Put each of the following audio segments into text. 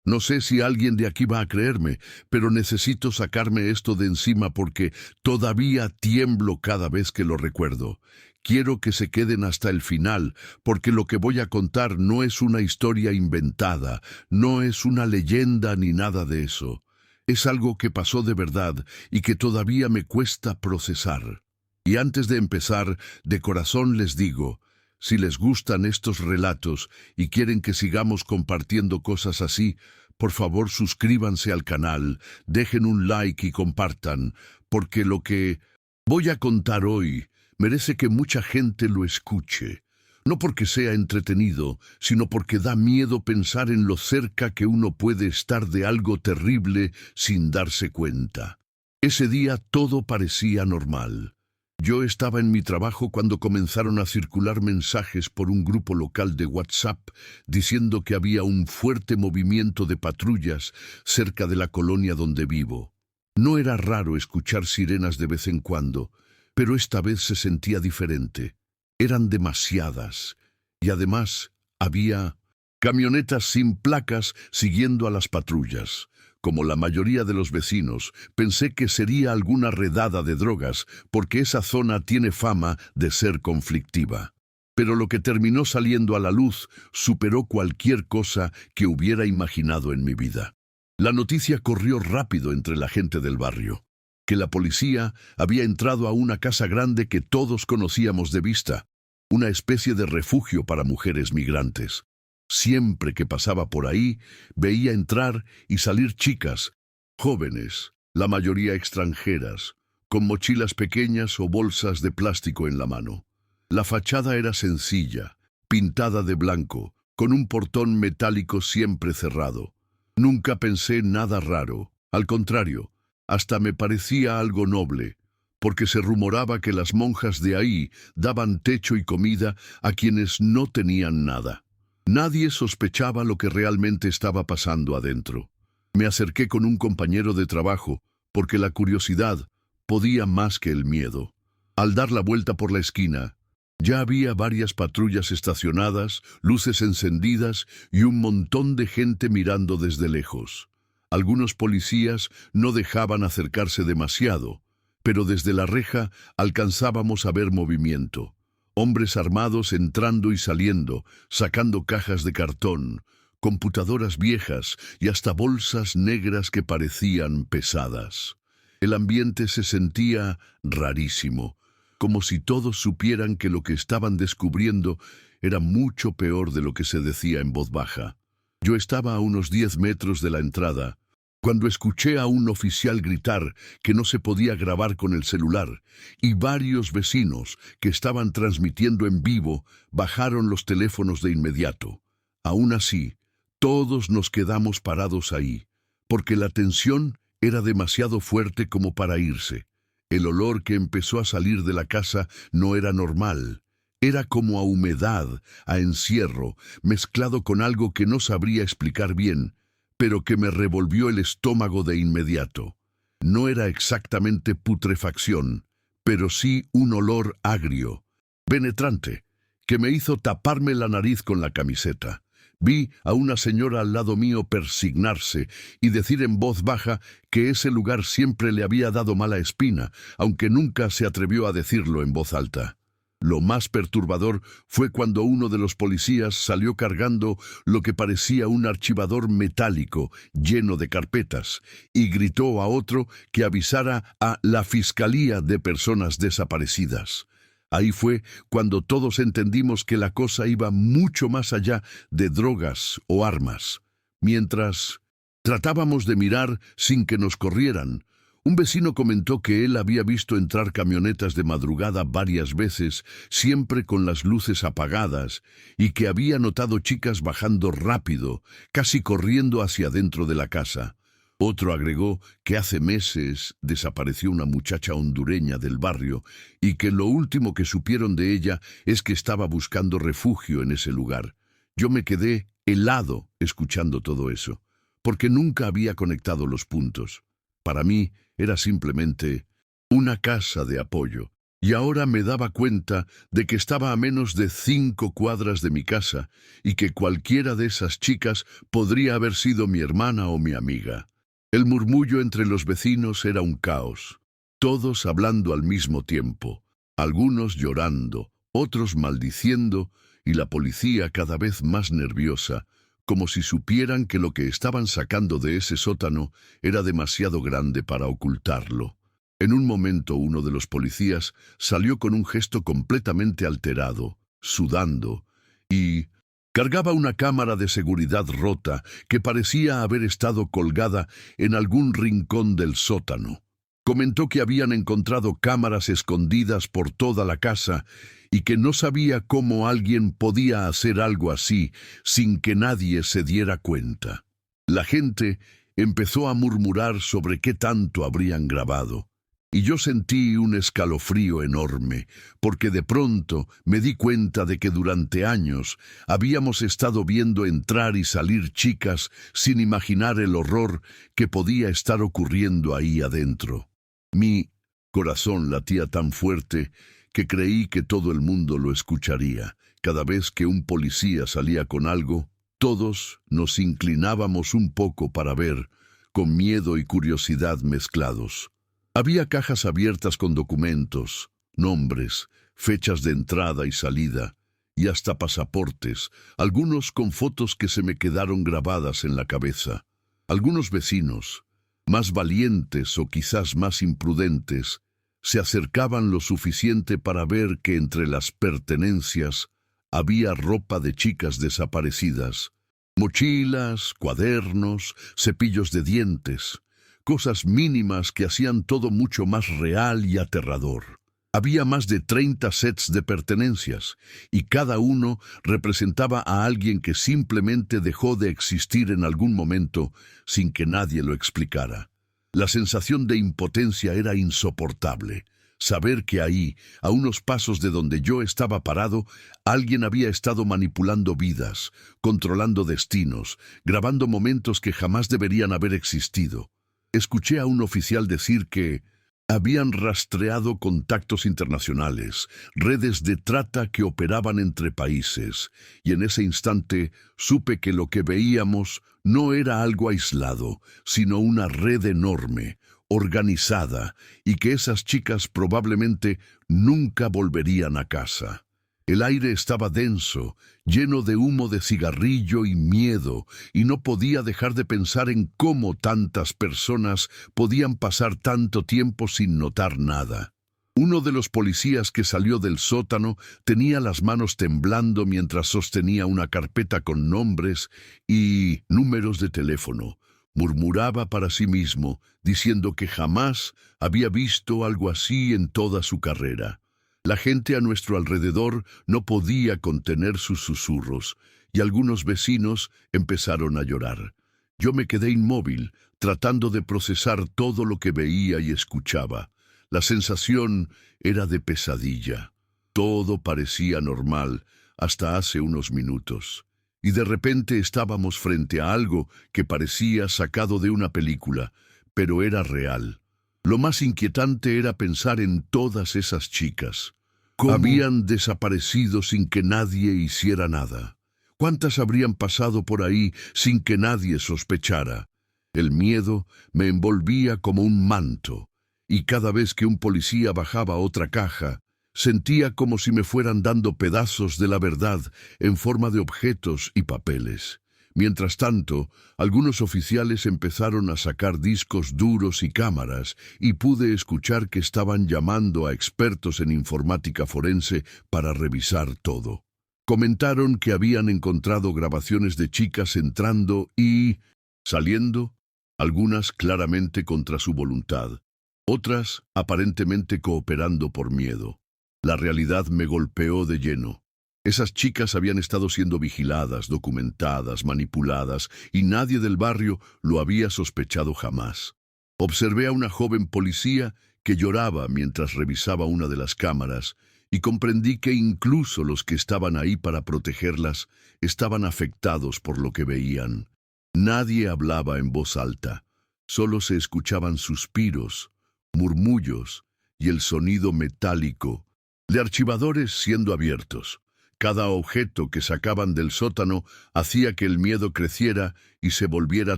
No sé si alguien de aquí va a creerme, pero necesito sacarme esto de encima porque todavía tiemblo cada vez que lo recuerdo. Quiero que se queden hasta el final, porque lo que voy a contar no es una historia inventada, no es una leyenda ni nada de eso. Es algo que pasó de verdad y que todavía me cuesta procesar. Y antes de empezar, de corazón les digo, si les gustan estos relatos y quieren que sigamos compartiendo cosas así, por favor suscríbanse al canal, dejen un like y compartan, porque lo que voy a contar hoy merece que mucha gente lo escuche. No porque sea entretenido, sino porque da miedo pensar en lo cerca que uno puede estar de algo terrible sin darse cuenta. Ese día todo parecía normal. Yo estaba en mi trabajo cuando comenzaron a circular mensajes por un grupo local de WhatsApp diciendo que había un fuerte movimiento de patrullas cerca de la colonia donde vivo. No era raro escuchar sirenas de vez en cuando, pero esta vez se sentía diferente. Eran demasiadas, y además había camionetas sin placas siguiendo a las patrullas. Como la mayoría de los vecinos, pensé que sería alguna redada de drogas, porque esa zona tiene fama de ser conflictiva. Pero lo que terminó saliendo a la luz superó cualquier cosa que hubiera imaginado en mi vida. La noticia corrió rápido entre la gente del barrio, que la policía había entrado a una casa grande que todos conocíamos de vista, una especie de refugio para mujeres migrantes. Siempre que pasaba por ahí, veía entrar y salir chicas, jóvenes, la mayoría extranjeras, con mochilas pequeñas o bolsas de plástico en la mano. La fachada era sencilla, pintada de blanco, con un portón metálico siempre cerrado. Nunca pensé nada raro, al contrario, hasta me parecía algo noble, porque se rumoraba que las monjas de ahí daban techo y comida a quienes no tenían nada. Nadie sospechaba lo que realmente estaba pasando adentro. Me acerqué con un compañero de trabajo, porque la curiosidad podía más que el miedo. Al dar la vuelta por la esquina, ya había varias patrullas estacionadas, luces encendidas y un montón de gente mirando desde lejos. Algunos policías no dejaban acercarse demasiado, pero desde la reja alcanzábamos a ver movimiento. Hombres armados entrando y saliendo, sacando cajas de cartón, computadoras viejas y hasta bolsas negras que parecían pesadas. El ambiente se sentía rarísimo, como si todos supieran que lo que estaban descubriendo era mucho peor de lo que se decía en voz baja. Yo estaba a unos 10 metros de la entrada, cuando escuché a un oficial gritar que no se podía grabar con el celular, y varios vecinos que estaban transmitiendo en vivo bajaron los teléfonos de inmediato. Aún así, todos nos quedamos parados ahí, porque la tensión era demasiado fuerte como para irse. El olor que empezó a salir de la casa no era normal. Era como a humedad, a encierro, mezclado con algo que no sabría explicar bien, pero que me revolvió el estómago de inmediato. No era exactamente putrefacción, pero sí un olor agrio, penetrante, que me hizo taparme la nariz con la camiseta. Vi a una señora al lado mío persignarse y decir en voz baja que ese lugar siempre le había dado mala espina, aunque nunca se atrevió a decirlo en voz alta. Lo más perturbador fue cuando uno de los policías salió cargando lo que parecía un archivador metálico lleno de carpetas y gritó a otro que avisara a la Fiscalía de Personas Desaparecidas. Ahí fue cuando todos entendimos que la cosa iba mucho más allá de drogas o armas. Mientras tratábamos de mirar sin que nos corrieran, un vecino comentó que él había visto entrar camionetas de madrugada varias veces, siempre con las luces apagadas, y que había notado chicas bajando rápido, casi corriendo hacia dentro de la casa. Otro agregó que hace meses desapareció una muchacha hondureña del barrio y que lo último que supieron de ella es que estaba buscando refugio en ese lugar. Yo me quedé helado escuchando todo eso, porque nunca había conectado los puntos. Para mí era simplemente una casa de apoyo. Y ahora me daba cuenta de que estaba a menos de 5 cuadras de mi casa y que cualquiera de esas chicas podría haber sido mi hermana o mi amiga. El murmullo entre los vecinos era un caos, todos hablando al mismo tiempo, algunos llorando, otros maldiciendo y la policía cada vez más nerviosa, como si supieran que lo que estaban sacando de ese sótano era demasiado grande para ocultarlo. En un momento uno de los policías salió con un gesto completamente alterado, sudando, y cargaba una cámara de seguridad rota que parecía haber estado colgada en algún rincón del sótano. Comentó que habían encontrado cámaras escondidas por toda la casa y que no sabía cómo alguien podía hacer algo así sin que nadie se diera cuenta. La gente empezó a murmurar sobre qué tanto habrían grabado. Y yo sentí un escalofrío enorme, porque de pronto me di cuenta de que durante años habíamos estado viendo entrar y salir chicas sin imaginar el horror que podía estar ocurriendo ahí adentro. Mi corazón latía tan fuerte que creí que todo el mundo lo escucharía. Cada vez que un policía salía con algo, todos nos inclinábamos un poco para ver, con miedo y curiosidad mezclados. Había cajas abiertas con documentos, nombres, fechas de entrada y salida, y hasta pasaportes, algunos con fotos que se me quedaron grabadas en la cabeza. Algunos vecinos, más valientes o quizás más imprudentes, se acercaban lo suficiente para ver que entre las pertenencias había ropa de chicas desaparecidas, mochilas, cuadernos, cepillos de dientes, cosas mínimas que hacían todo mucho más real y aterrador. Había más de 30 sets de pertenencias, y cada uno representaba a alguien que simplemente dejó de existir en algún momento sin que nadie lo explicara. La sensación de impotencia era insoportable. Saber que ahí, a unos pasos de donde yo estaba parado, alguien había estado manipulando vidas, controlando destinos, grabando momentos que jamás deberían haber existido. Escuché a un oficial decir que habían rastreado contactos internacionales, redes de trata que operaban entre países, y en ese instante supe que lo que veíamos no era algo aislado, sino una red enorme, organizada, y que esas chicas probablemente nunca volverían a casa. El aire estaba denso, lleno de humo de cigarrillo y miedo, y no podía dejar de pensar en cómo tantas personas podían pasar tanto tiempo sin notar nada. Uno de los policías que salió del sótano tenía las manos temblando mientras sostenía una carpeta con nombres y números de teléfono. Murmuraba para sí mismo, diciendo que jamás había visto algo así en toda su carrera. La gente a nuestro alrededor no podía contener sus susurros, y algunos vecinos empezaron a llorar. Yo me quedé inmóvil, tratando de procesar todo lo que veía y escuchaba. La sensación era de pesadilla. Todo parecía normal hasta hace unos minutos. Y de repente estábamos frente a algo que parecía sacado de una película, pero era real. Lo más inquietante era pensar en todas esas chicas. ¿Cómo habían desaparecido sin que nadie hiciera nada? ¿Cuántas habrían pasado por ahí sin que nadie sospechara? El miedo me envolvía como un manto, y cada vez que un policía bajaba otra caja, sentía como si me fueran dando pedazos de la verdad en forma de objetos y papeles. Mientras tanto, algunos oficiales empezaron a sacar discos duros y cámaras, y pude escuchar que estaban llamando a expertos en informática forense para revisar todo. Comentaron que habían encontrado grabaciones de chicas entrando y saliendo, algunas claramente contra su voluntad, otras aparentemente cooperando por miedo. La realidad me golpeó de lleno. Esas chicas habían estado siendo vigiladas, documentadas, manipuladas, y nadie del barrio lo había sospechado jamás. Observé a una joven policía que lloraba mientras revisaba una de las cámaras, y comprendí que incluso los que estaban ahí para protegerlas estaban afectados por lo que veían. Nadie hablaba en voz alta, solo se escuchaban suspiros, murmullos y el sonido metálico de archivadores siendo abiertos. Cada objeto que sacaban del sótano hacía que el miedo creciera y se volviera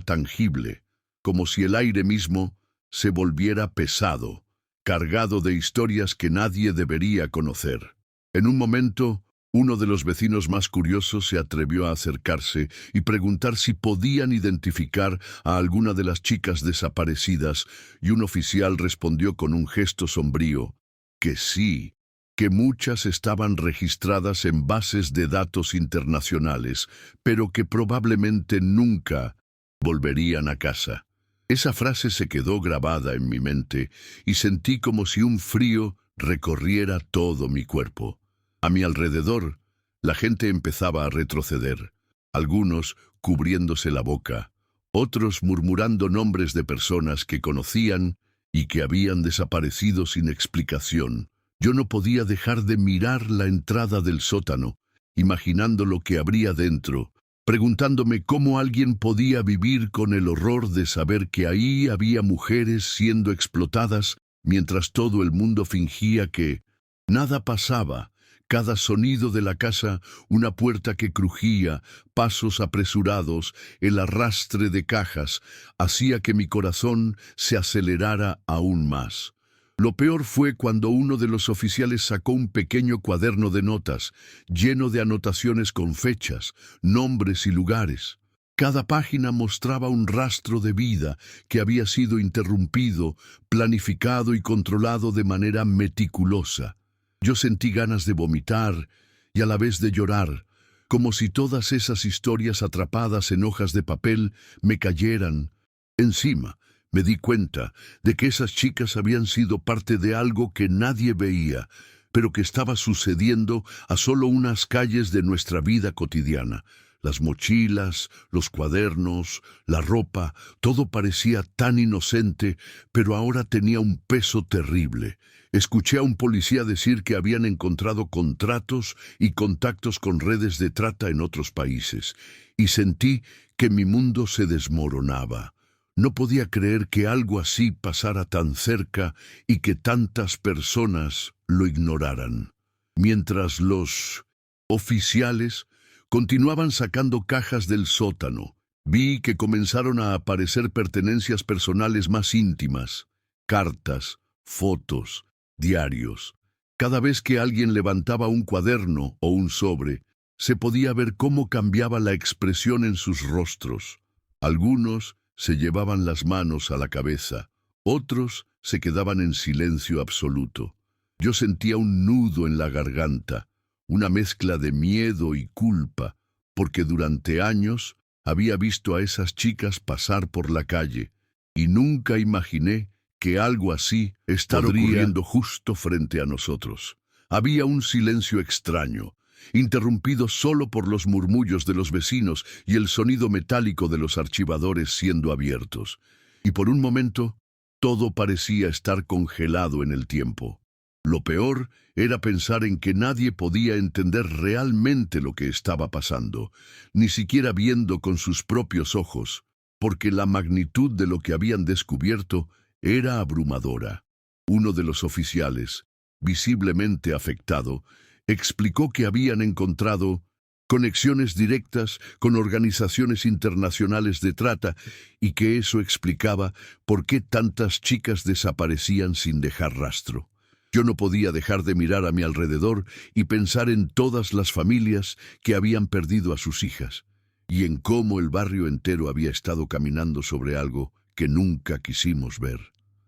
tangible, como si el aire mismo se volviera pesado, cargado de historias que nadie debería conocer. En un momento, uno de los vecinos más curiosos se atrevió a acercarse y preguntar si podían identificar a alguna de las chicas desaparecidas, y un oficial respondió con un gesto sombrío que sí, que muchas estaban registradas en bases de datos internacionales, pero que probablemente nunca volverían a casa. Esa frase se quedó grabada en mi mente y sentí como si un frío recorriera todo mi cuerpo. A mi alrededor, la gente empezaba a retroceder, algunos cubriéndose la boca, otros murmurando nombres de personas que conocían y que habían desaparecido sin explicación. Yo no podía dejar de mirar la entrada del sótano, imaginando lo que habría dentro, preguntándome cómo alguien podía vivir con el horror de saber que ahí había mujeres siendo explotadas, mientras todo el mundo fingía que nada pasaba. Cada sonido de la casa, una puerta que crujía, pasos apresurados, el arrastre de cajas, hacía que mi corazón se acelerara aún más. Lo peor fue cuando uno de los oficiales sacó un pequeño cuaderno de notas, lleno de anotaciones con fechas, nombres y lugares. Cada página mostraba un rastro de vida que había sido interrumpido, planificado y controlado de manera meticulosa. Yo sentí ganas de vomitar y a la vez de llorar, como si todas esas historias atrapadas en hojas de papel me cayeran encima. Me di cuenta de que esas chicas habían sido parte de algo que nadie veía, pero que estaba sucediendo a solo unas calles de nuestra vida cotidiana. Las mochilas, los cuadernos, la ropa, todo parecía tan inocente, pero ahora tenía un peso terrible. Escuché a un policía decir que habían encontrado contratos y contactos con redes de trata en otros países, y sentí que mi mundo se desmoronaba. No podía creer que algo así pasara tan cerca y que tantas personas lo ignoraran. Mientras los oficiales continuaban sacando cajas del sótano, vi que comenzaron a aparecer pertenencias personales más íntimas, cartas, fotos, diarios. Cada vez que alguien levantaba un cuaderno o un sobre, se podía ver cómo cambiaba la expresión en sus rostros. Algunos se llevaban las manos a la cabeza, otros se quedaban en silencio absoluto. Yo sentía un nudo en la garganta, una mezcla de miedo y culpa, porque durante años había visto a esas chicas pasar por la calle, y nunca imaginé que algo así estaría ocurriendo justo frente a nosotros. Había un silencio extraño, interrumpido solo por los murmullos de los vecinos y el sonido metálico de los archivadores siendo abiertos. Y por un momento, todo parecía estar congelado en el tiempo. Lo peor era pensar en que nadie podía entender realmente lo que estaba pasando, ni siquiera viendo con sus propios ojos, porque la magnitud de lo que habían descubierto era abrumadora. Uno de los oficiales, visiblemente afectado, explicó que habían encontrado conexiones directas con organizaciones internacionales de trata y que eso explicaba por qué tantas chicas desaparecían sin dejar rastro. Yo no podía dejar de mirar a mi alrededor y pensar en todas las familias que habían perdido a sus hijas, y en cómo el barrio entero había estado caminando sobre algo que nunca quisimos ver.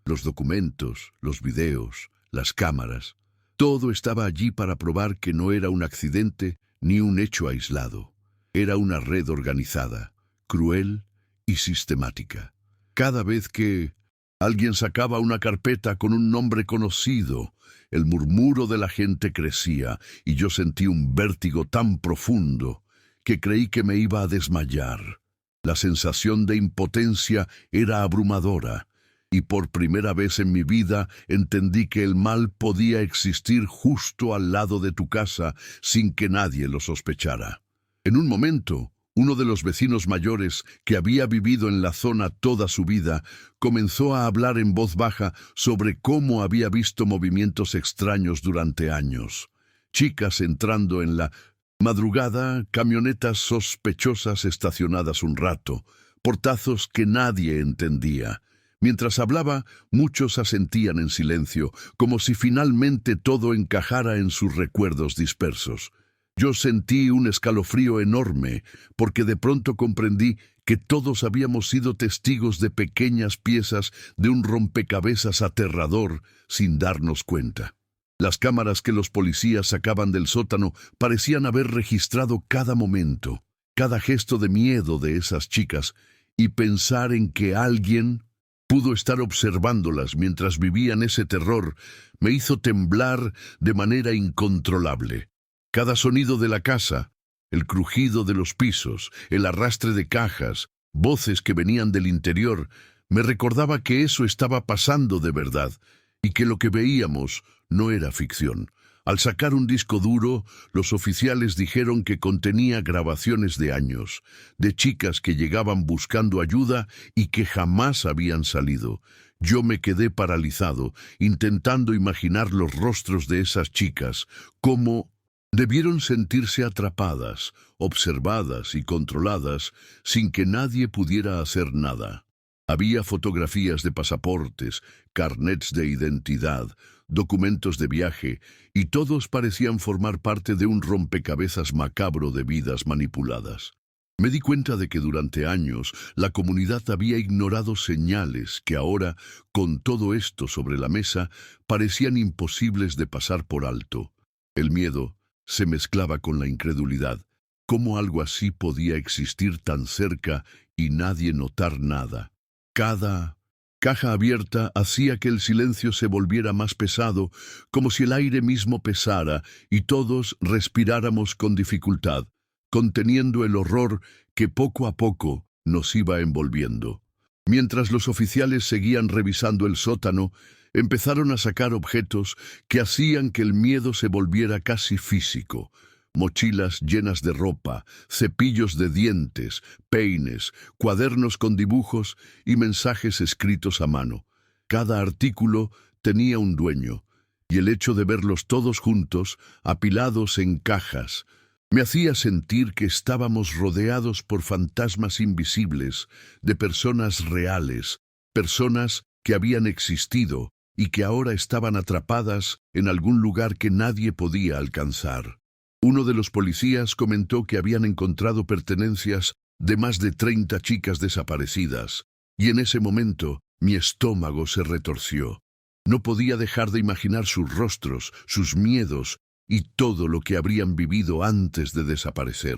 Los documentos, los videos, las cámaras, todo estaba allí para probar que no era un accidente ni un hecho aislado. Era una red organizada, cruel y sistemática. Cada vez que alguien sacaba una carpeta con un nombre conocido, el murmuro de la gente crecía y yo sentí un vértigo tan profundo que creí que me iba a desmayar. La sensación de impotencia era abrumadora y por primera vez en mi vida entendí que el mal podía existir justo al lado de tu casa sin que nadie lo sospechara. En un momento, Uno de los vecinos mayores, que había vivido en la zona toda su vida, comenzó a hablar en voz baja sobre cómo había visto movimientos extraños durante años. Chicas entrando en la madrugada, camionetas sospechosas estacionadas un rato, portazos que nadie entendía. Mientras hablaba, muchos asentían en silencio, como si finalmente todo encajara en sus recuerdos dispersos. Yo sentí un escalofrío enorme, porque de pronto comprendí que todos habíamos sido testigos de pequeñas piezas de un rompecabezas aterrador sin darnos cuenta. Las cámaras que los policías sacaban del sótano parecían haber registrado cada momento, cada gesto de miedo de esas chicas, y pensar en que alguien pudo estar observándolas mientras vivían ese terror me hizo temblar de manera incontrolable. Cada sonido de la casa, el crujido de los pisos, el arrastre de cajas, voces que venían del interior, me recordaba que eso estaba pasando de verdad y que lo que veíamos no era ficción. Al sacar un disco duro, los oficiales dijeron que contenía grabaciones de años, de chicas que llegaban buscando ayuda y que jamás habían salido. Yo me quedé paralizado, intentando imaginar los rostros de esas chicas, cómo debieron sentirse atrapadas, observadas y controladas sin que nadie pudiera hacer nada. Había fotografías de pasaportes, carnets de identidad, documentos de viaje, y todos parecían formar parte de un rompecabezas macabro de vidas manipuladas. Me di cuenta de que durante años la comunidad había ignorado señales que ahora, con todo esto sobre la mesa, parecían imposibles de pasar por alto. El miedo se mezclaba con la incredulidad. ¿Cómo algo así podía existir tan cerca y nadie notar nada? Cada caja abierta hacía que el silencio se volviera más pesado, como si el aire mismo pesara y todos respiráramos con dificultad, conteniendo el horror que poco a poco nos iba envolviendo. Mientras los oficiales seguían revisando el sótano, empezaron a sacar objetos que hacían que el miedo se volviera casi físico. Mochilas llenas de ropa, cepillos de dientes, peines, cuadernos con dibujos y mensajes escritos a mano. Cada artículo tenía un dueño, y el hecho de verlos todos juntos, apilados en cajas, me hacía sentir que estábamos rodeados por fantasmas invisibles, de personas reales, personas que habían existido y que ahora estaban atrapadas en algún lugar que nadie podía alcanzar. Uno de los policías comentó que habían encontrado pertenencias de más de 30 chicas desaparecidas, y en ese momento mi estómago se retorció. No podía dejar de imaginar sus rostros, sus miedos y todo lo que habrían vivido antes de desaparecer.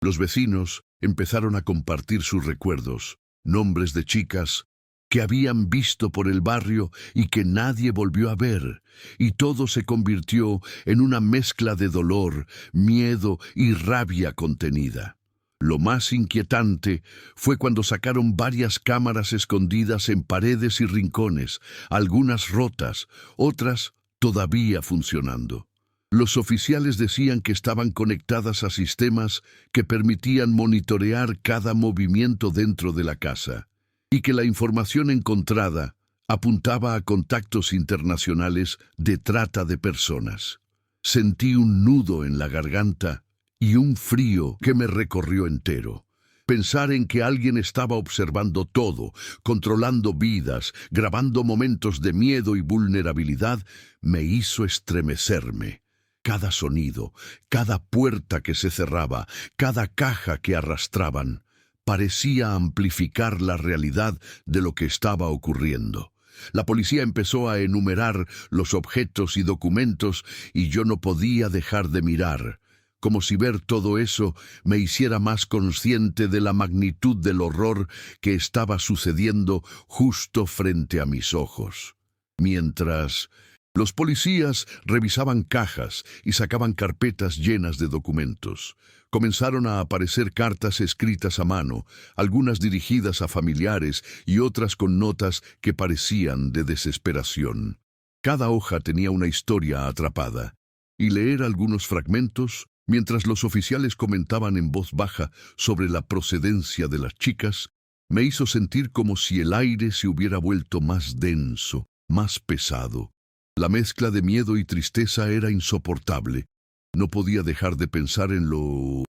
Los vecinos empezaron a compartir sus recuerdos, nombres de chicas que habían visto por el barrio y que nadie volvió a ver, y todo se convirtió en una mezcla de dolor, miedo y rabia contenida. Lo más inquietante fue cuando sacaron varias cámaras escondidas en paredes y rincones, algunas rotas, otras todavía funcionando. Los oficiales decían que estaban conectadas a sistemas que permitían monitorear cada movimiento dentro de la casa, y que la información encontrada apuntaba a contactos internacionales de trata de personas. Sentí un nudo en la garganta y un frío que me recorrió entero. Pensar en que alguien estaba observando todo, controlando vidas, grabando momentos de miedo y vulnerabilidad, me hizo estremecerme. Cada sonido, cada puerta que se cerraba, cada caja que arrastraban, parecía amplificar la realidad de lo que estaba ocurriendo. La policía empezó a enumerar los objetos y documentos y yo no podía dejar de mirar, como si ver todo eso me hiciera más consciente de la magnitud del horror que estaba sucediendo justo frente a mis ojos. Mientras los policías revisaban cajas y sacaban carpetas llenas de documentos, comenzaron a aparecer cartas escritas a mano, algunas dirigidas a familiares y otras con notas que parecían de desesperación. Cada hoja tenía una historia atrapada, y leer algunos fragmentos Mientras los oficiales comentaban en voz baja sobre la procedencia de las chicas, me hizo sentir como si el aire se hubiera vuelto más denso, más pesado. La mezcla de miedo y tristeza era insoportable. No podía dejar de pensar en lo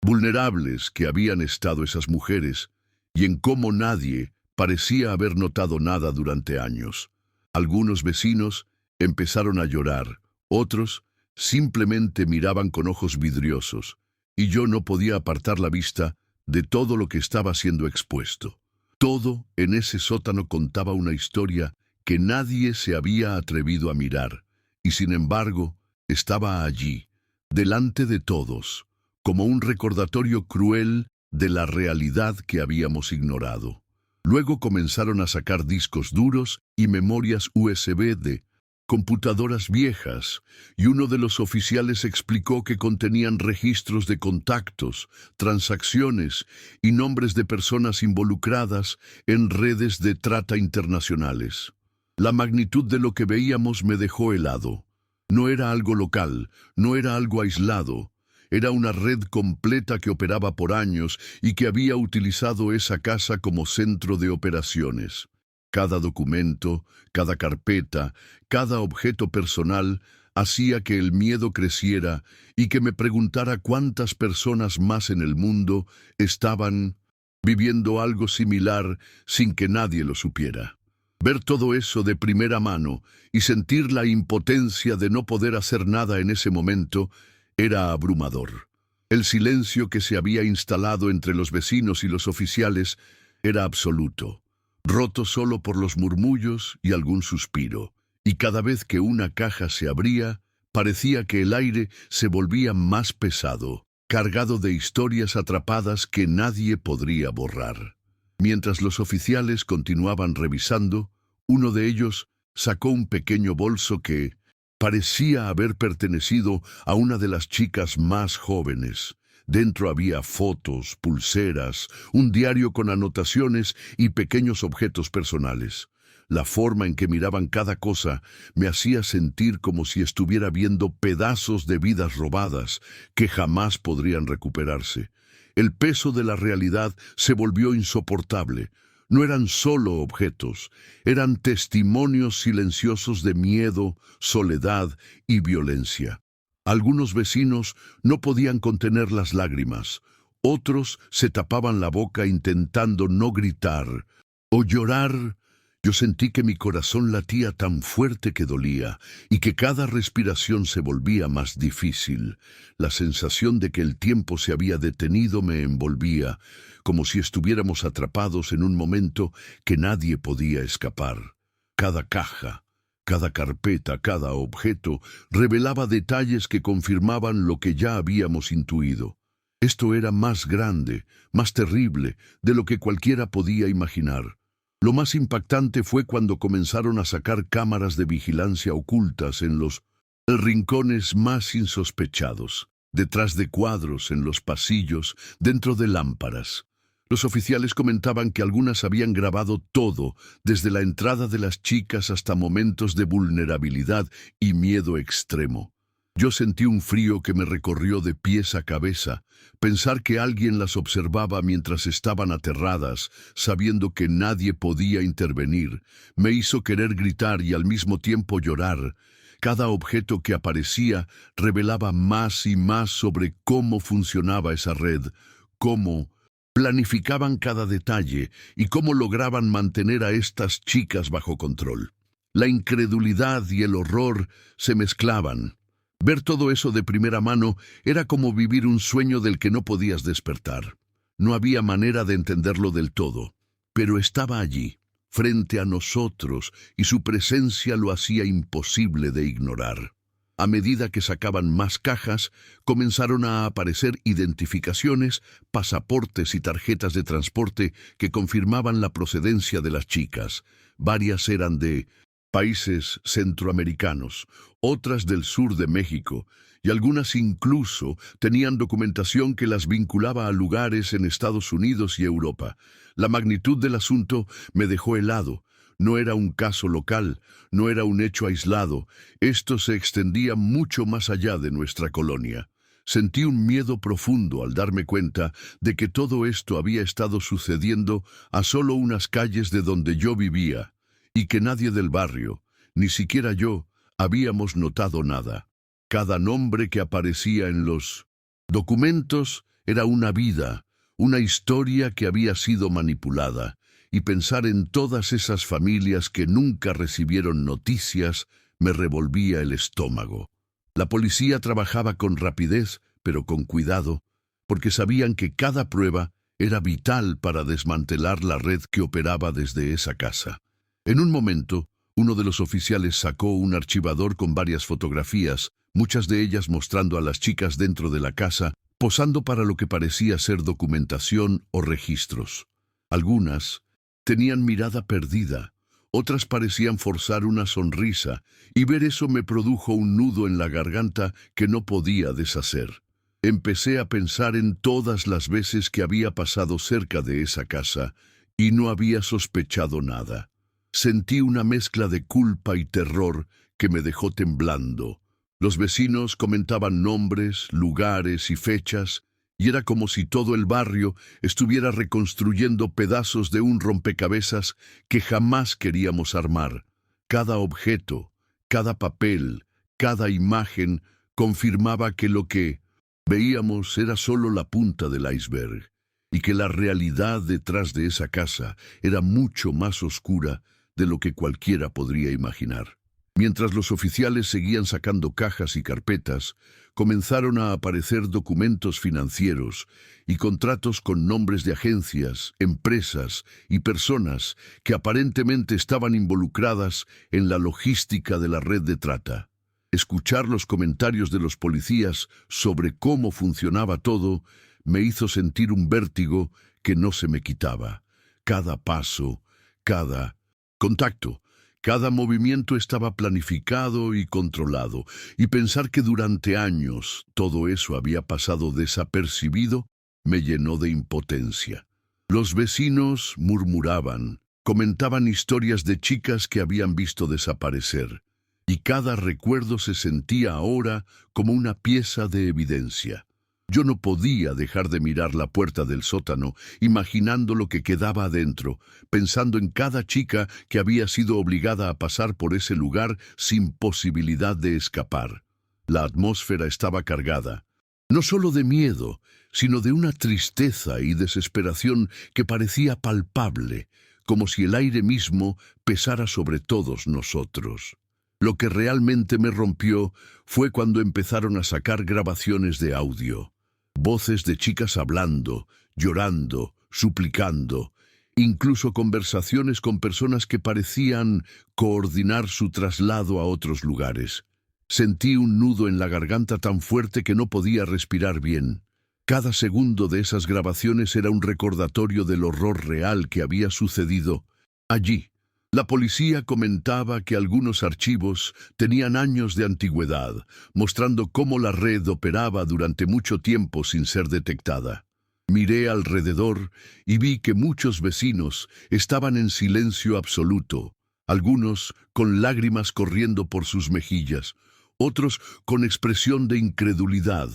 vulnerables que habían estado esas mujeres y en cómo nadie parecía haber notado nada durante años. Algunos vecinos empezaron a llorar, otros simplemente miraban con ojos vidriosos, y yo no podía apartar la vista de todo lo que estaba siendo expuesto. Todo en ese sótano contaba una historia que nadie se había atrevido a mirar, y sin embargo estaba allí, delante de todos, como un recordatorio cruel de la realidad que habíamos ignorado. Luego comenzaron a sacar discos duros y memorias USB de computadoras viejas, y uno de los oficiales explicó que contenían registros de contactos, transacciones y nombres de personas involucradas en redes de trata internacionales. La magnitud de lo que veíamos me dejó helado. No era algo local, no era algo aislado. Era una red completa que operaba por años y que había utilizado esa casa como centro de operaciones. Cada documento, cada carpeta, cada objeto personal hacía que el miedo creciera y que me preguntara cuántas personas más en el mundo estaban viviendo algo similar sin que nadie lo supiera. Ver todo eso de primera mano y sentir la impotencia de no poder hacer nada en ese momento era abrumador. El silencio que se había instalado entre los vecinos y los oficiales era absoluto, roto solo por los murmullos y algún suspiro, y cada vez que una caja se abría, parecía que el aire se volvía más pesado, cargado de historias atrapadas que nadie podría borrar. Mientras los oficiales continuaban revisando, uno de ellos sacó un pequeño bolso que parecía haber pertenecido a una de las chicas más jóvenes. Dentro había fotos, pulseras, un diario con anotaciones y pequeños objetos personales. La forma en que miraban cada cosa me hacía sentir como si estuviera viendo pedazos de vidas robadas que jamás podrían recuperarse. El peso de la realidad se volvió insoportable. No eran solo objetos, eran testimonios silenciosos de miedo, soledad y violencia. Algunos vecinos no podían contener las lágrimas, otros se tapaban la boca intentando no gritar o llorar. Yo sentí que mi corazón latía tan fuerte que dolía y que cada respiración se volvía más difícil. La sensación de que el tiempo se había detenido me envolvía, como si estuviéramos atrapados en un momento que nadie podía escapar. Cada caja, cada carpeta, cada objeto revelaba detalles que confirmaban lo que ya habíamos intuido. Esto era más grande, más terrible de lo que cualquiera podía imaginar. Lo más impactante fue cuando comenzaron a sacar cámaras de vigilancia ocultas en los rincones más insospechados, detrás de cuadros, en los pasillos, dentro de lámparas. Los oficiales comentaban que algunas habían grabado todo, desde la entrada de las chicas hasta momentos de vulnerabilidad y miedo extremo. Yo sentí un frío que me recorrió de pies a cabeza. Pensar que alguien las observaba mientras estaban aterradas, sabiendo que nadie podía intervenir, me hizo querer gritar y al mismo tiempo llorar. Cada objeto que aparecía revelaba más y más sobre cómo funcionaba esa red, cómo planificaban cada detalle y cómo lograban mantener a estas chicas bajo control. La incredulidad y el horror se mezclaban. Ver todo eso de primera mano era como vivir un sueño del que no podías despertar. No había manera de entenderlo del todo, pero estaba allí, frente a nosotros, y su presencia lo hacía imposible de ignorar. A medida que sacaban más cajas, comenzaron a aparecer identificaciones, pasaportes y tarjetas de transporte que confirmaban la procedencia de las chicas. Varias eran de países centroamericanos, otras del sur de México, y algunas incluso tenían documentación que las vinculaba a lugares en Estados Unidos y Europa. La magnitud del asunto me dejó helado. No era un caso local, no era un hecho aislado. Esto se extendía mucho más allá de nuestra colonia. Sentí un miedo profundo al darme cuenta de que todo esto había estado sucediendo a solo unas calles de donde yo vivía, y que nadie del barrio, ni siquiera yo, habíamos notado nada. Cada nombre que aparecía en los documentos era una vida, una historia que había sido manipulada, y pensar en todas esas familias que nunca recibieron noticias me revolvía el estómago. La policía trabajaba con rapidez, pero con cuidado, porque sabían que cada prueba era vital para desmantelar la red que operaba desde esa casa. En un momento, uno de los oficiales sacó un archivador con varias fotografías, muchas de ellas mostrando a las chicas dentro de la casa, posando para lo que parecía ser documentación o registros. Algunas tenían mirada perdida, otras parecían forzar una sonrisa, y ver eso me produjo un nudo en la garganta que no podía deshacer. Empecé a pensar en todas las veces que había pasado cerca de esa casa y no había sospechado nada. Sentí una mezcla de culpa y terror que me dejó temblando. Los vecinos comentaban nombres, lugares y fechas, y era como si todo el barrio estuviera reconstruyendo pedazos de un rompecabezas que jamás queríamos armar. Cada objeto, cada papel, cada imagen confirmaba que lo que veíamos era solo la punta del iceberg, y que la realidad detrás de esa casa era mucho más oscura de lo que cualquiera podría imaginar. Mientras los oficiales seguían sacando cajas y carpetas, comenzaron a aparecer documentos financieros y contratos con nombres de agencias, empresas y personas que aparentemente estaban involucradas en la logística de la red de trata. Escuchar los comentarios de los policías sobre cómo funcionaba todo me hizo sentir un vértigo que no se me quitaba. Cada paso, cada contacto, cada movimiento estaba planificado y controlado, y pensar que durante años todo eso había pasado desapercibido me llenó de impotencia. Los vecinos murmuraban, comentaban historias de chicas que habían visto desaparecer, y cada recuerdo se sentía ahora como una pieza de evidencia. Yo no podía dejar de mirar la puerta del sótano, imaginando lo que quedaba adentro, pensando en cada chica que había sido obligada a pasar por ese lugar sin posibilidad de escapar. La atmósfera estaba cargada, no solo de miedo, sino de una tristeza y desesperación que parecía palpable, como si el aire mismo pesara sobre todos nosotros. Lo que realmente me rompió fue cuando empezaron a sacar grabaciones de audio. Voces de chicas hablando, llorando, suplicando, incluso conversaciones con personas que parecían coordinar su traslado a otros lugares. Sentí un nudo en la garganta tan fuerte que no podía respirar bien. Cada segundo de esas grabaciones era un recordatorio del horror real que había sucedido allí. La policía comentaba que algunos archivos tenían años de antigüedad, mostrando cómo la red operaba durante mucho tiempo sin ser detectada. Miré alrededor y vi que muchos vecinos estaban en silencio absoluto, algunos con lágrimas corriendo por sus mejillas, otros con expresión de incredulidad.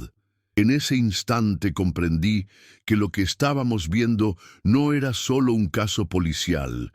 En ese instante comprendí que lo que estábamos viendo no era solo un caso policial,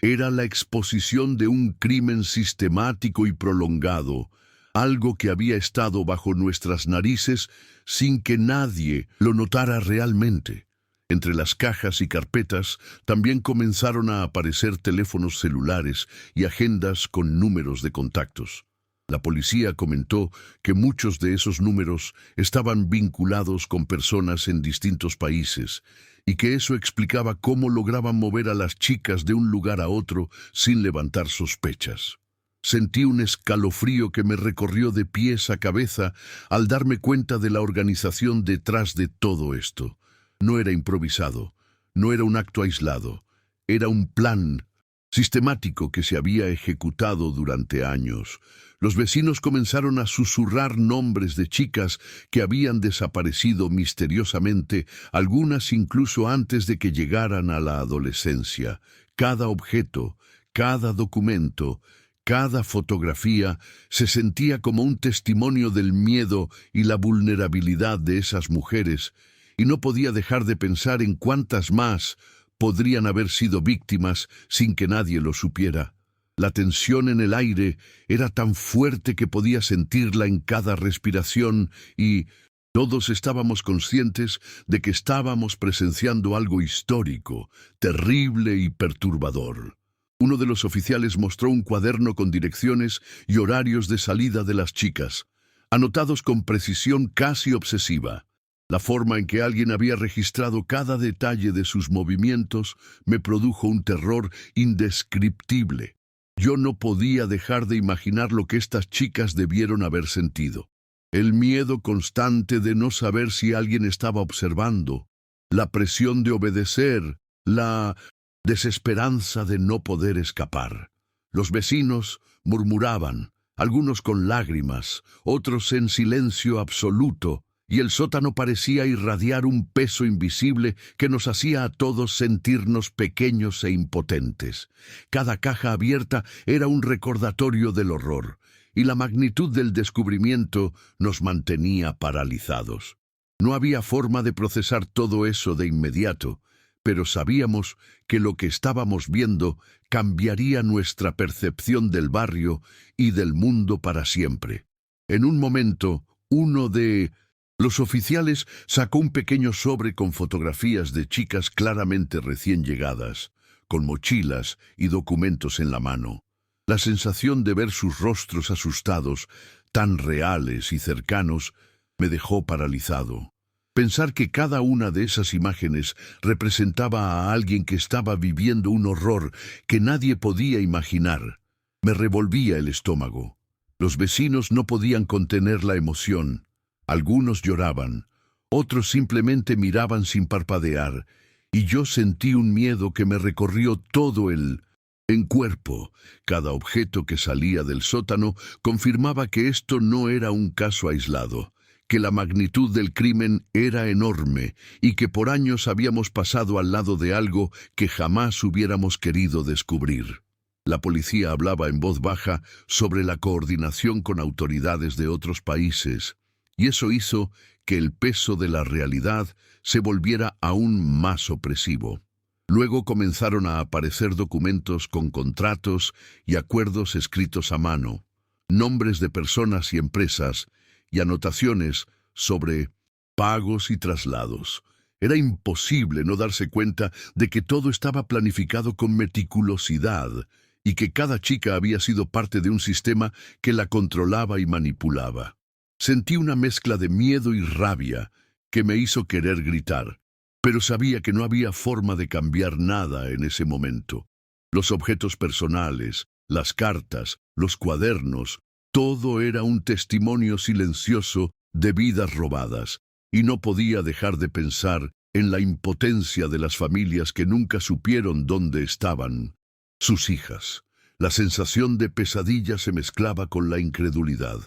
era la exposición de un crimen sistemático y prolongado, algo que había estado bajo nuestras narices sin que nadie lo notara realmente. Entre las cajas y carpetas también comenzaron a aparecer teléfonos celulares y agendas con números de contactos. La policía comentó que muchos de esos números estaban vinculados con personas en distintos países, y que eso explicaba cómo lograban mover a las chicas de un lugar a otro sin levantar sospechas. Sentí un escalofrío que me recorrió de pies a cabeza al darme cuenta de la organización detrás de todo esto. No era improvisado, no era un acto aislado, era un plan sistemático que se había ejecutado durante años. Los vecinos comenzaron a susurrar nombres de chicas que habían desaparecido misteriosamente, algunas incluso antes de que llegaran a la adolescencia. Cada objeto, cada documento, Cada fotografía se sentía como un testimonio del miedo y la vulnerabilidad de esas mujeres, y no podía dejar de pensar en cuántas más podrían haber sido víctimas sin que nadie lo supiera. La tensión en el aire era tan fuerte que podía sentirla en cada respiración y todos estábamos conscientes de que estábamos presenciando algo histórico, terrible y perturbador. Uno de los oficiales mostró un cuaderno con direcciones y horarios de salida de las chicas, anotados con precisión casi obsesiva. La forma en que alguien había registrado cada detalle de sus movimientos me produjo un terror indescriptible. Yo no podía dejar de imaginar lo que estas chicas debieron haber sentido. El miedo constante de no saber si alguien estaba observando, la presión de obedecer, la desesperanza de no poder escapar. Los vecinos murmuraban, algunos con lágrimas, otros en silencio absoluto, y el sótano parecía irradiar un peso invisible que nos hacía a todos sentirnos pequeños e impotentes. Cada caja abierta era un recordatorio del horror, y la magnitud del descubrimiento nos mantenía paralizados. No había forma de procesar todo eso de inmediato, pero sabíamos que lo que estábamos viendo cambiaría nuestra percepción del barrio y del mundo para siempre. En un momento, uno de los oficiales sacó un pequeño sobre con fotografías de chicas claramente recién llegadas, con mochilas y documentos en la mano. La sensación de ver sus rostros asustados, tan reales y cercanos, me dejó paralizado. Pensar que cada una de esas imágenes representaba a alguien que estaba viviendo un horror que nadie podía imaginar, me revolvía el estómago. Los vecinos no podían contener la emoción. Algunos lloraban, otros simplemente miraban sin parpadear, y yo sentí un miedo que me recorrió todo el cuerpo. Cada objeto que salía del sótano confirmaba que esto no era un caso aislado, que la magnitud del crimen era enorme y que por años habíamos pasado al lado de algo que jamás hubiéramos querido descubrir. La policía hablaba en voz baja sobre la coordinación con autoridades de otros países, y eso hizo que el peso de la realidad se volviera aún más opresivo. Luego comenzaron a aparecer documentos con contratos y acuerdos escritos a mano, nombres de personas y empresas, y anotaciones sobre pagos y traslados. Era imposible no darse cuenta de que todo estaba planificado con meticulosidad y que cada chica había sido parte de un sistema que la controlaba y manipulaba. Sentí una mezcla de miedo y rabia que me hizo querer gritar, pero sabía que no había forma de cambiar nada en ese momento. Los objetos personales, las cartas, los cuadernos, todo era un testimonio silencioso de vidas robadas, y no podía dejar de pensar en la impotencia de las familias que nunca supieron dónde estaban sus hijas. La sensación de pesadilla se mezclaba con la incredulidad.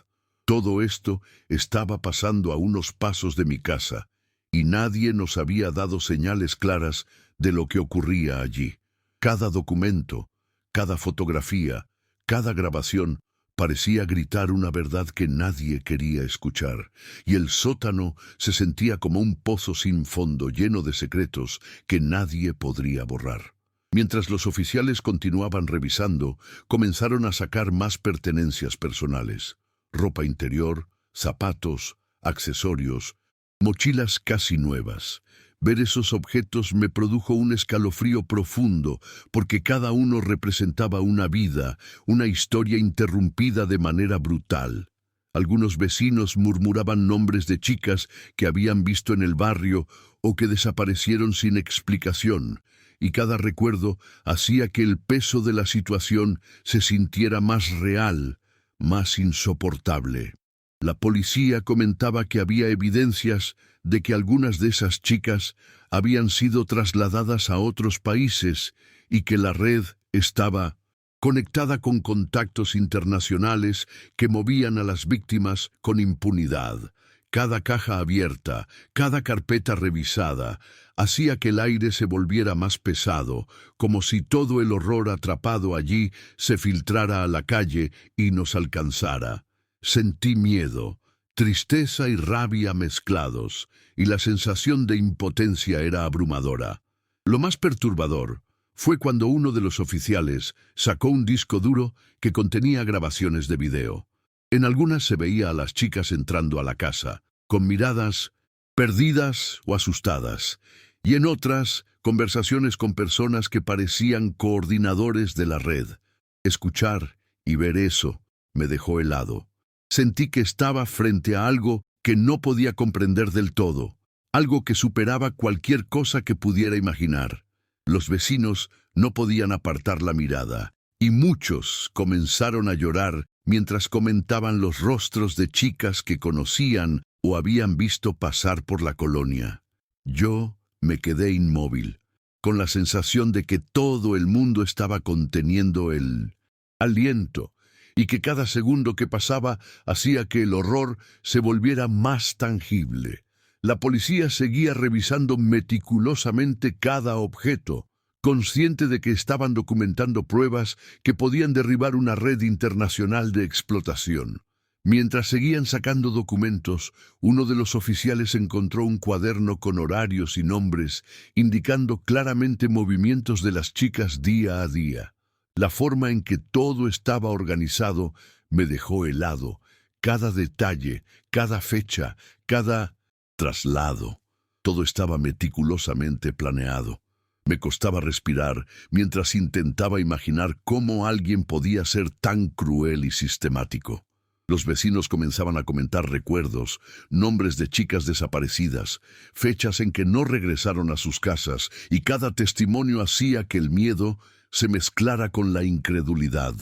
Todo esto estaba pasando a unos pasos de mi casa, y nadie nos había dado señales claras de lo que ocurría allí. Cada documento, cada fotografía, cada grabación parecía gritar una verdad que nadie quería escuchar, y el sótano se sentía como un pozo sin fondo lleno de secretos que nadie podría borrar. Mientras los oficiales continuaban revisando, comenzaron a sacar más pertenencias personales: ropa interior, zapatos, accesorios, mochilas casi nuevas. Ver esos objetos me produjo un escalofrío profundo, porque cada uno representaba una vida, una historia interrumpida de manera brutal. Algunos vecinos murmuraban nombres de chicas que habían visto en el barrio o que desaparecieron sin explicación, y cada recuerdo hacía que el peso de la situación se sintiera más real, más insoportable. La policía comentaba que había evidencias de que algunas de esas chicas habían sido trasladadas a otros países y que la red estaba conectada con contactos internacionales que movían a las víctimas con impunidad. Cada caja abierta, cada carpeta revisada, hacía que el aire se volviera más pesado, como si todo el horror atrapado allí se filtrara a la calle y nos alcanzara. Sentí miedo, tristeza y rabia mezclados, y la sensación de impotencia era abrumadora. Lo más perturbador fue cuando uno de los oficiales sacó un disco duro que contenía grabaciones de video. En algunas se veía a las chicas entrando a la casa, con miradas perdidas o asustadas, y en otras, conversaciones con personas que parecían coordinadores de la red. Escuchar y ver eso me dejó helado. Sentí que estaba frente a algo que no podía comprender del todo, algo que superaba cualquier cosa que pudiera imaginar. Los vecinos no podían apartar la mirada, y muchos comenzaron a llorar mientras comentaban los rostros de chicas que conocían o habían visto pasar por la colonia. Yo me quedé inmóvil, con la sensación de que todo el mundo estaba conteniendo el aliento, y que cada segundo que pasaba hacía que el horror se volviera más tangible. La policía seguía revisando meticulosamente cada objeto, consciente de que estaban documentando pruebas que podían derribar una red internacional de explotación. Mientras seguían sacando documentos, uno de los oficiales encontró un cuaderno con horarios y nombres, indicando claramente movimientos de las chicas día a día. La forma en que todo estaba organizado me dejó helado. Cada detalle, cada fecha, cada traslado, todo estaba meticulosamente planeado. Me costaba respirar mientras intentaba imaginar cómo alguien podía ser tan cruel y sistemático. Los vecinos comenzaban a comentar recuerdos, nombres de chicas desaparecidas, fechas en que no regresaron a sus casas, y cada testimonio hacía que el miedo se mezclara con la incredulidad.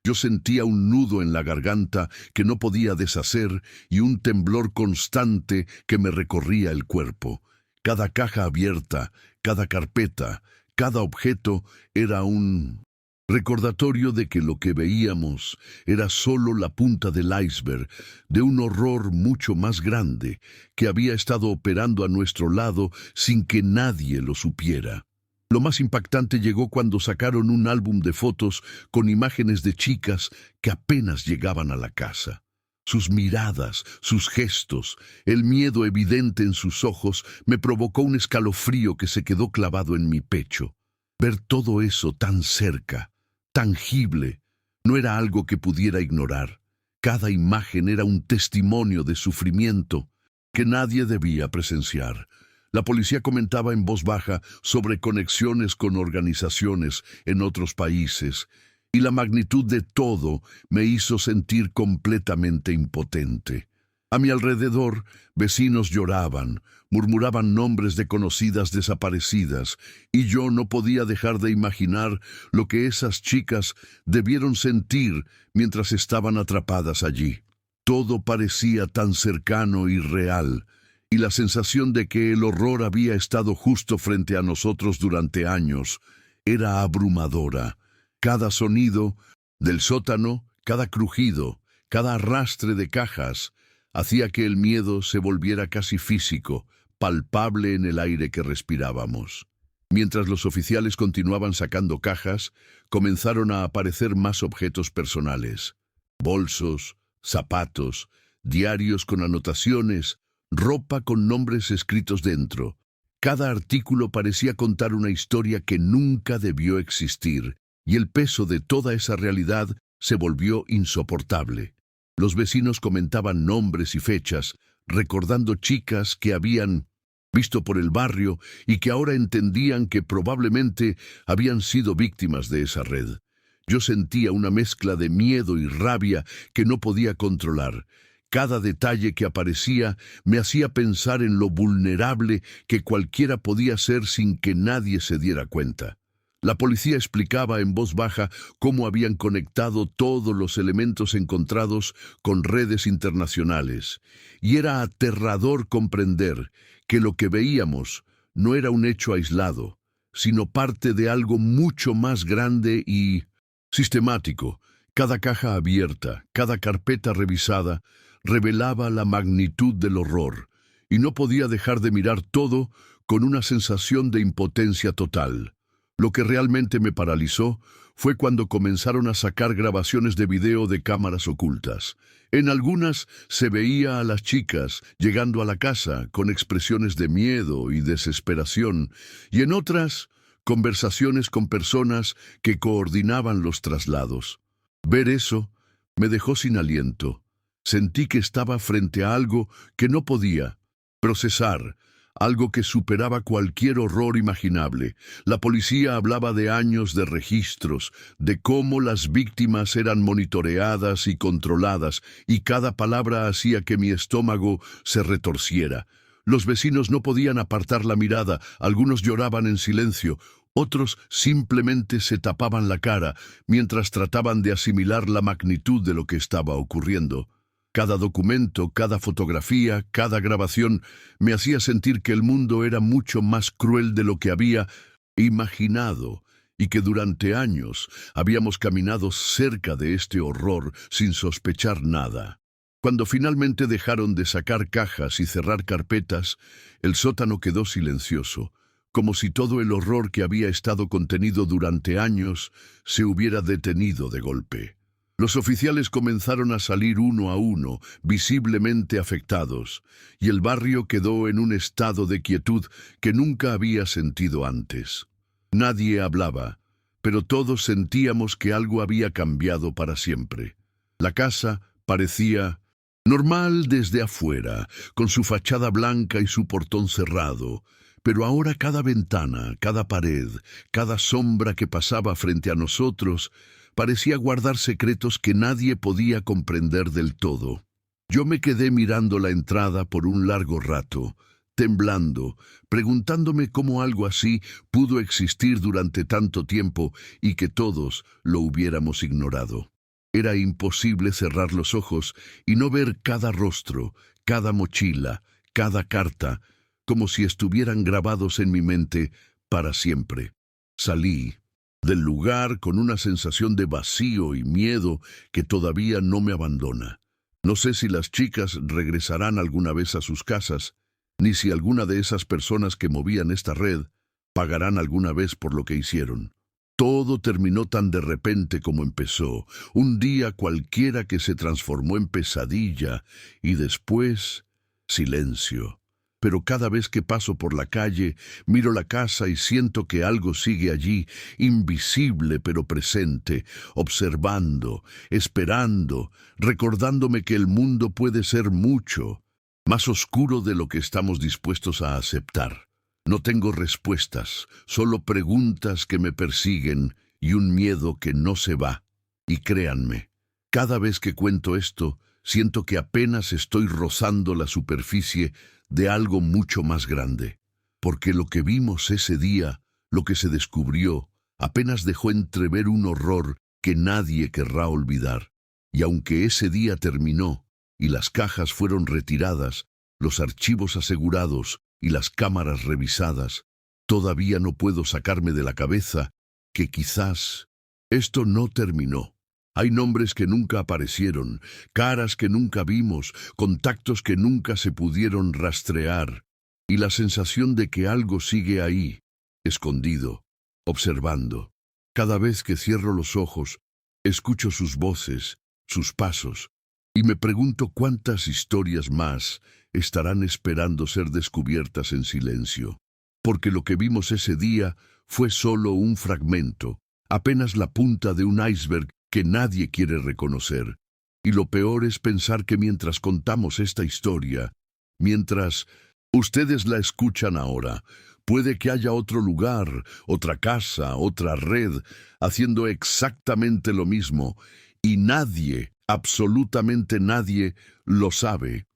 Yo sentía un nudo en la garganta que no podía deshacer y un temblor constante que me recorría el cuerpo. Cada caja abierta, cada carpeta, cada objeto era un recordatorio de que lo que veíamos era solo la punta del iceberg de un horror mucho más grande que había estado operando a nuestro lado sin que nadie lo supiera. Lo más impactante llegó cuando sacaron un álbum de fotos con imágenes de chicas que apenas llegaban a la casa. Sus miradas, sus gestos, el miedo evidente en sus ojos me provocó un escalofrío que se quedó clavado en mi pecho. Ver todo eso tan cerca, tangible, no era algo que pudiera ignorar. Cada imagen era un testimonio de sufrimiento que nadie debía presenciar. La policía comentaba en voz baja sobre conexiones con organizaciones en otros países, y la magnitud de todo me hizo sentir completamente impotente. A mi alrededor, vecinos lloraban, murmuraban nombres de conocidas desaparecidas, y yo no podía dejar de imaginar lo que esas chicas debieron sentir mientras estaban atrapadas allí. Todo parecía tan cercano y real, y la sensación de que el horror había estado justo frente a nosotros durante años era abrumadora. Cada sonido del sótano, cada crujido, cada arrastre de cajas, hacía que el miedo se volviera casi físico, palpable en el aire que respirábamos. Mientras los oficiales continuaban sacando cajas, comenzaron a aparecer más objetos personales. Bolsos, zapatos, diarios con anotaciones, ropa con nombres escritos dentro. Cada artículo parecía contar una historia que nunca debió existir, y el peso de toda esa realidad se volvió insoportable. Los vecinos comentaban nombres y fechas, recordando chicas que habían visto por el barrio y que ahora entendían que probablemente habían sido víctimas de esa red. Yo sentía una mezcla de miedo y rabia que no podía controlar. Cada detalle que aparecía me hacía pensar en lo vulnerable que cualquiera podía ser sin que nadie se diera cuenta. La policía explicaba en voz baja cómo habían conectado todos los elementos encontrados con redes internacionales, y era aterrador comprender que lo que veíamos no era un hecho aislado, sino parte de algo mucho más grande y sistemático. Cada caja abierta, cada carpeta revisada, revelaba la magnitud del horror, y no podía dejar de mirar todo con una sensación de impotencia total. Lo que realmente me paralizó fue cuando comenzaron a sacar grabaciones de video de cámaras ocultas. En algunas se veía a las chicas llegando a la casa con expresiones de miedo y desesperación, y en otras, conversaciones con personas que coordinaban los traslados. Ver eso me dejó sin aliento. Sentí que estaba frente a algo que no podía procesar, algo que superaba cualquier horror imaginable. La policía hablaba de años de registros, de cómo las víctimas eran monitoreadas y controladas, y cada palabra hacía que mi estómago se retorciera. Los vecinos no podían apartar la mirada, algunos lloraban en silencio, otros simplemente se tapaban la cara mientras trataban de asimilar la magnitud de lo que estaba ocurriendo. Cada documento, cada fotografía, cada grabación me hacía sentir que el mundo era mucho más cruel de lo que había imaginado y que durante años habíamos caminado cerca de este horror sin sospechar nada. Cuando finalmente dejaron de sacar cajas y cerrar carpetas, el sótano quedó silencioso, como si todo el horror que había estado contenido durante años se hubiera detenido de golpe. Los oficiales comenzaron a salir uno a uno, visiblemente afectados, y el barrio quedó en un estado de quietud que nunca había sentido antes. Nadie hablaba, pero todos sentíamos que algo había cambiado para siempre. La casa parecía normal desde afuera, con su fachada blanca y su portón cerrado, pero ahora cada ventana, cada pared, cada sombra que pasaba frente a nosotros parecía guardar secretos que nadie podía comprender del todo. Yo me quedé mirando la entrada por un largo rato, temblando, preguntándome cómo algo así pudo existir durante tanto tiempo y que todos lo hubiéramos ignorado. Era imposible cerrar los ojos y no ver cada rostro, cada mochila, cada carta, como si estuvieran grabados en mi mente para siempre. Salí del lugar con una sensación de vacío y miedo que todavía no me abandona. No sé si las chicas regresarán alguna vez a sus casas, ni si alguna de esas personas que movían esta red pagarán alguna vez por lo que hicieron. Todo terminó tan de repente como empezó, un día cualquiera que se transformó en pesadilla y después silencio. Pero cada vez que paso por la calle, miro la casa y siento que algo sigue allí, invisible pero presente, observando, esperando, recordándome que el mundo puede ser mucho más oscuro de lo que estamos dispuestos a aceptar. No tengo respuestas, solo preguntas que me persiguen y un miedo que no se va. Y créanme, cada vez que cuento esto, siento que apenas estoy rozando la superficie de algo mucho más grande, porque lo que vimos ese día, lo que se descubrió, apenas dejó entrever un horror que nadie querrá olvidar. Y aunque ese día terminó y las cajas fueron retiradas, los archivos asegurados y las cámaras revisadas, todavía no puedo sacarme de la cabeza que quizás esto no terminó. Hay nombres que nunca aparecieron, caras que nunca vimos, contactos que nunca se pudieron rastrear, y la sensación de que algo sigue ahí, escondido, observando. Cada vez que cierro los ojos, escucho sus voces, sus pasos, y me pregunto cuántas historias más estarán esperando ser descubiertas en silencio. Porque lo que vimos ese día fue solo un fragmento, apenas la punta de un iceberg que nadie quiere reconocer. Y lo peor es pensar que mientras contamos esta historia, mientras ustedes la escuchan ahora, puede que haya otro lugar, otra casa, otra red, haciendo exactamente lo mismo, y nadie, absolutamente nadie, lo sabe